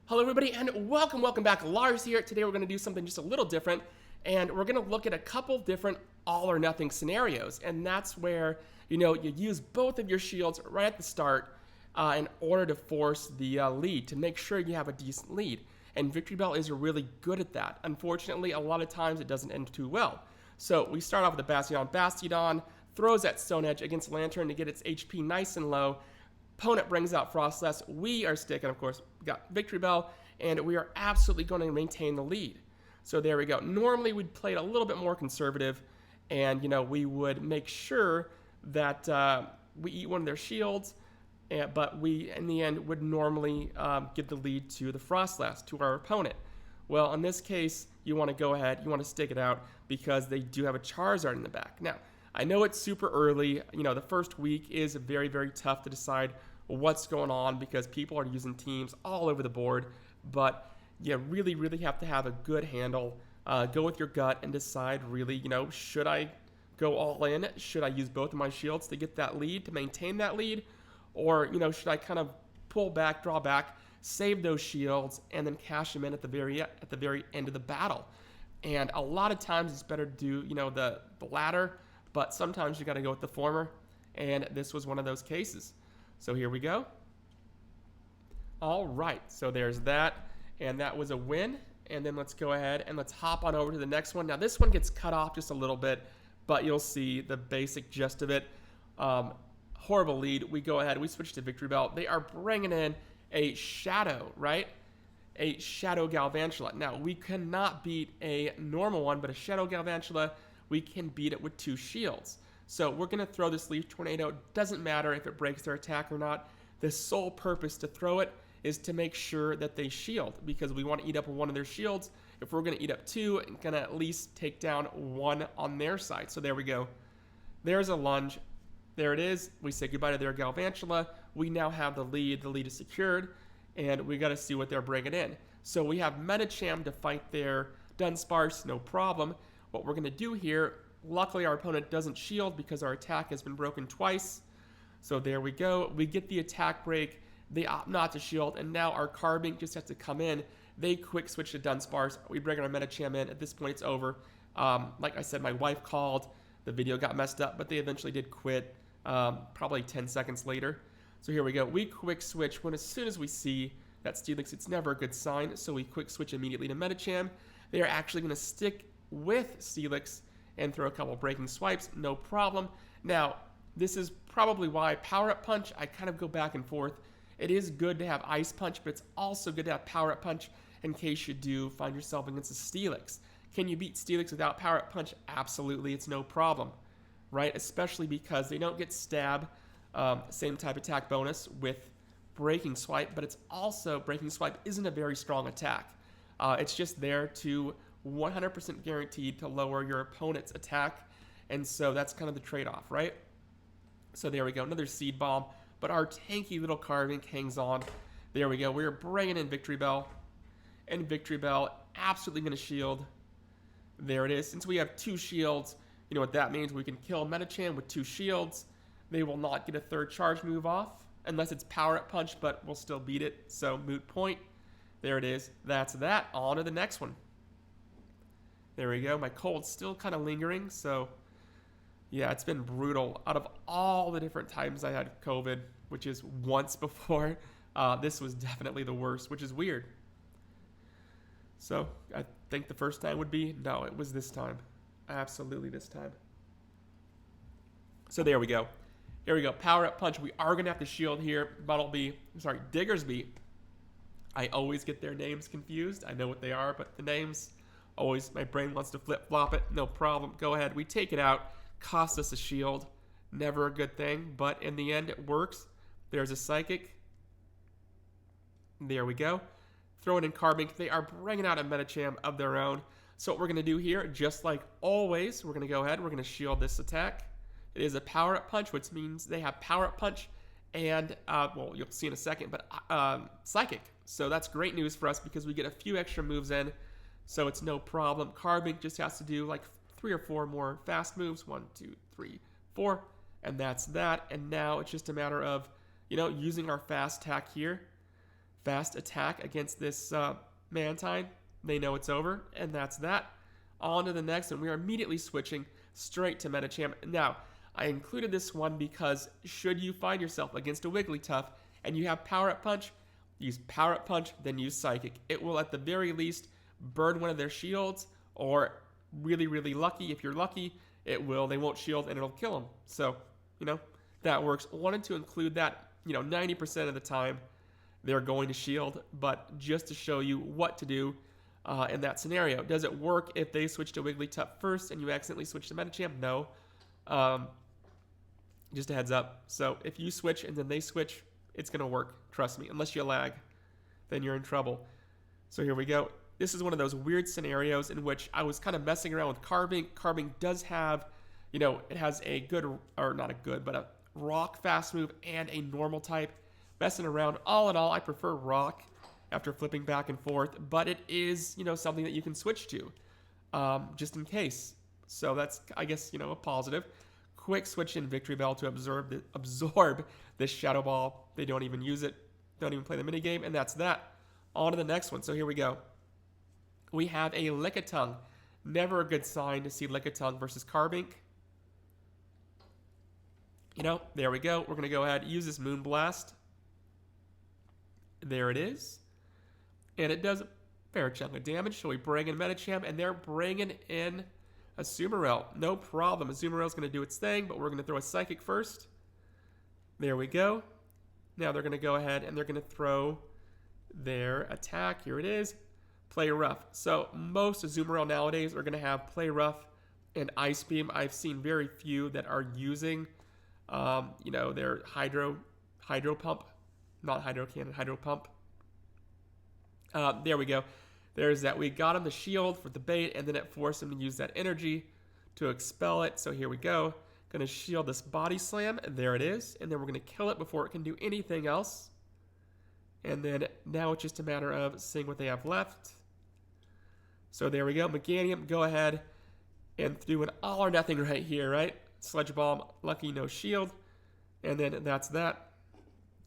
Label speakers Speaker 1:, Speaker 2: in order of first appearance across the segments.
Speaker 1: Hello everybody and welcome back. Lars here. Today we're going to do something just a little different, and we're going to look at a couple different all or nothing scenarios, and that's where you use both of your shields right at the start in order to force the lead, to make sure you have a decent lead. And Victory Bell is really good at that. Unfortunately, a lot of times it doesn't end too well. So we start off with the Bastiodon, throws that Stone Edge against Lantern to get its HP nice and low. Opponent brings out Frostless. We are sticking, of course, we got Victory Bell, and we are absolutely going to maintain the lead. So there we go. Normally, we'd play it a little bit more conservative, and we would make sure that we eat one of their shields, but we, in the end, would normally give the lead to the Frostless, to our opponent. Well, in this case, you want to go ahead, you want to stick it out, because they do have a Charizard in the back. Now, I know it's super early. The first week is very, very tough to decide what's going on because people are using teams all over the board. But you really, really have to have a good handle. Go with your gut and decide really, should I go all in? Should I use both of my shields to get that lead, to maintain that lead? Or, should I kind of pull back, draw back, save those shields, and then cash them in at the very end of the battle? And a lot of times it's better to do, the latter. But sometimes you got to go with the former, and this was one of those cases. So here we go. All right, so there's that, and that was a win. And then let's go ahead and let's hop on over to the next one. Now this one gets cut off just a little bit, but you'll see the basic gist of it. Horrible lead. We go ahead, we switch to Victory Bell. They are bringing in a Shadow, right? A Shadow Galvantula. Now we cannot beat a normal one, but a Shadow Galvantula, we can beat it with two shields. So we're going to throw this Leaf Tornado. Doesn't matter if it breaks their attack or not. The sole purpose to throw it is to make sure that they shield, because we want to eat up one of their shields. If we're going to eat up two, it's going to at least take down one on their side. So there we go. There's a lunge. There it is. We say goodbye to their Galvantula. We now have the lead. The lead is secured, and we got to see what they're bringing in. So we have Medicham to fight their Dunsparce, no problem. What we're going to do here, luckily our opponent doesn't shield because our attack has been broken twice. So there we go. We get the attack break. They opt not to shield, and now our Carbink just has to come in. They quick switch to Dunsparce. We bring our Medicham in. At this point, it's over. Like I said, my wife called. The video got messed up, but they eventually did quit probably 10 seconds later. So here we go. We quick switch when as soon as we see that Steelix, it's never a good sign, so we quick switch immediately to Medicham. They are actually going to stick with Steelix and throw a couple breaking swipes, no problem. Now, this is probably why Power Up Punch, I kind of go back and forth. It is good to have Ice Punch, but it's also good to have Power Up Punch in case you do find yourself against a Steelix. Can you beat Steelix without Power Up Punch? Absolutely, it's no problem, right? Especially because they don't get Stab, same type attack bonus with Breaking Swipe, but it's also, Breaking Swipe isn't a very strong attack. It's just there to 100% guaranteed to lower your opponent's attack, and so that's kind of the trade-off, right? So there we go, another Seed Bomb, but our tanky little Carbink hangs on. There we go, we're bringing in Victory Bell, and Victory Bell absolutely going to shield. There it is. Since we have two shields, you know what that means. We can kill Medicham with two shields. They will not get a third charge move off, unless it's Power Up Punch, but we'll still beat it, so moot point. There it is. That's that. On to the next one. There we go. My cold's still kind of lingering, so yeah, it's been brutal. Out of all the different times I had COVID, which is once before, this was definitely the worst, which is weird. So I think the first time would be, no, it was this time. Absolutely this time. So there we go. Here we go. Power Up Punch. We are going to have to shield here. Diggersby. I always get their names confused. I know what they are, but the names, always, my brain wants to flip-flop it. No problem. Go ahead. We take it out. Cost us a shield. Never a good thing, but in the end, it works. There's a Psychic. There we go. Throw it in Carbink. They are bringing out a Medicham of their own. So what we're going to do here, just like always, we're going to go ahead. We're going to shield this attack. It is a Power Up Punch, which means they have Power Up Punch and, well, you'll see in a second, but Psychic. So that's great news for us because we get a few extra moves in, so it's no problem. Carbink just has to do like 3 or 4 more fast moves. 1, 2, 3, 4, and that's that. And now it's just a matter of, using our fast attack here fast attack against this Mantine. They know it's over, and that's that. On to the next, and we are immediately switching straight to Medicham. Now, I included this one because should you find yourself against a Wigglytuff and you have Power Up Punch, use Power Up Punch, then use Psychic. It will at the very least burn one of their shields, or really, really lucky, if you're lucky, they won't shield and it'll kill them. So, that works. Wanted to include that, 90% of the time they're going to shield, but just to show you what to do in that scenario. Does it work if they switch to Wigglytuff first and you accidentally switch to Medicham? No. Just a heads up. So if you switch and then they switch, it's going to work. Trust me. Unless you lag, then you're in trouble. So here we go. This is one of those weird scenarios in which I was kind of messing around with Carbink. Carbink does have, it has a good, or not a good, but a rock fast move and a normal type. Messing around. All in all, I prefer rock after flipping back and forth, but it is, something that you can switch to just in case. So that's, I guess, a positive. Quick switch in Victory Bell to absorb this Shadow Ball. They don't even use it. Don't even play the minigame, and that's that. On to the next one. So here we go. We have a Lickitung. Never a good sign to see Lickitung versus Carbink. There we go. We're going to go ahead and use this Moonblast. There it is. And it does a fair chunk of damage. So we bring in Medicham, and they're bringing in a Azumarill. No problem. Azumarill's going to do its thing, but we're going to throw a Psychic first. There we go. Now they're going to go ahead and they're going to throw their attack. Here it is. Play Rough. So most Azumarill nowadays are going to have Play Rough and Ice Beam. I've seen very few that are using, their Hydro Pump. Not Hydro Cannon, Hydro Pump. There we go. There's that. We got him the shield for the bait, and then it forced him to use that energy to expel it. So here we go. Going to shield this Body Slam. There it is. And then we're going to kill it before it can do anything else. And then now it's just a matter of seeing what they have left. So there we go. Meganium, go ahead and do an all or nothing right here, right? Sludge Bomb, lucky, no shield. And then that's that.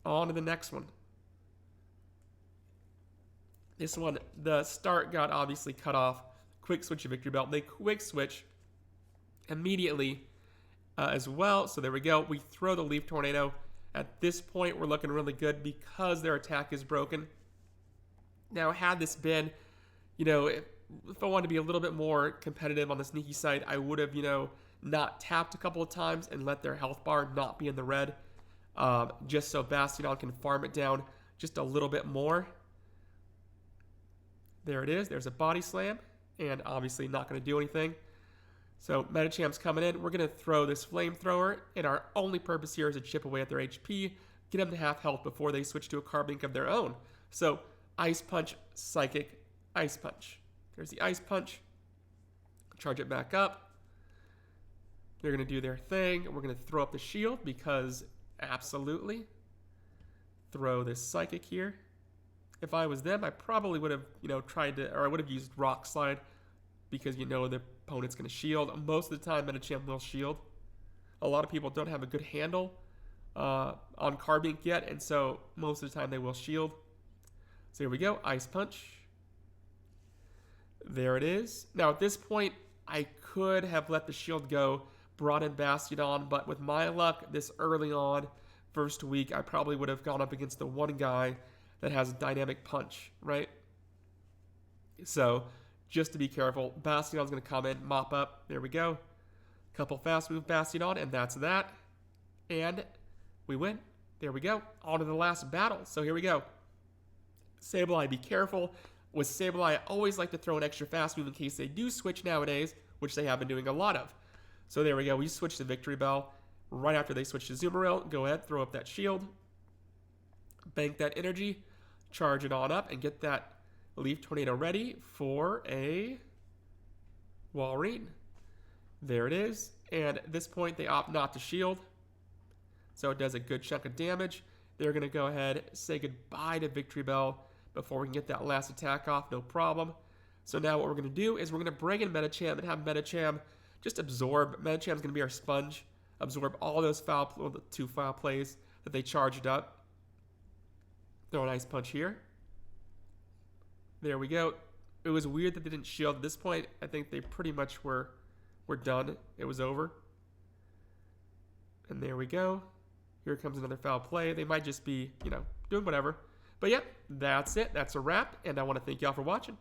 Speaker 1: On to the next one. This one, the start got obviously cut off. Quick switch to Victory Belt. They quick switch immediately as well. So there we go. We throw the Leaf Tornado. At this point, we're looking really good because their attack is broken. Now, had this been, if I wanted to be a little bit more competitive on the sneaky side, I would have, not tapped a couple of times and let their health bar not be in the red. Just so Bastiodon can farm it down just a little bit more. There it is. There's a Body Slam, and obviously not going to do anything. So Medicham's coming in. We're going to throw this Flamethrower, and our only purpose here is to chip away at their HP, get them to half health before they switch to a Carbink of their own. So Ice Punch, Psychic, Ice Punch. There's the Ice Punch. Charge it back up. They're going to do their thing. We're going to throw up the shield because absolutely. Throw this Psychic here. If I was them, I probably would have, tried to, or I would have used Rock Slide because the opponent's going to shield. Most of the time, Medicham will shield. A lot of people don't have a good handle on Carbink yet, and so most of the time they will shield. So here we go, Ice Punch. There it is. Now at this point, I could have let the shield go, brought in Bastiodon, but with my luck this early on, first week, I probably would have gone up against the one guy that has a Dynamic Punch, right? So, just to be careful, Bastiodon's going to come in, mop up. There we go. Couple fast move Bastiodon, and that's that. And we win. There we go. On to the last battle. So here we go. Sableye, be careful. With Sableye, I always like to throw an extra fast move in case they do switch nowadays, which they have been doing a lot of. So there we go. We switch to Victory Bell. Right after they switch to Azumarill, go ahead, throw up that shield. Bank that energy. Charge it on up and get that Leaf Tornado ready for a Walrein. There it is. And at this point, they opt not to shield. So it does a good chunk of damage. They're going to go ahead, say goodbye to Victory Bell before we can get that last attack off. No problem. So now what we're going to do is we're going to bring in Medicham and have Medicham just absorb. Medicham's going to be our sponge. Absorb all those two foul plays that they charged up. Throw a nice punch here. There we go. It was weird that they didn't shield at this point. I think they pretty much were done. It was over. And there we go. Here comes another foul play. They might just be, doing whatever. But yep, that's it. That's a wrap. And I want to thank y'all for watching.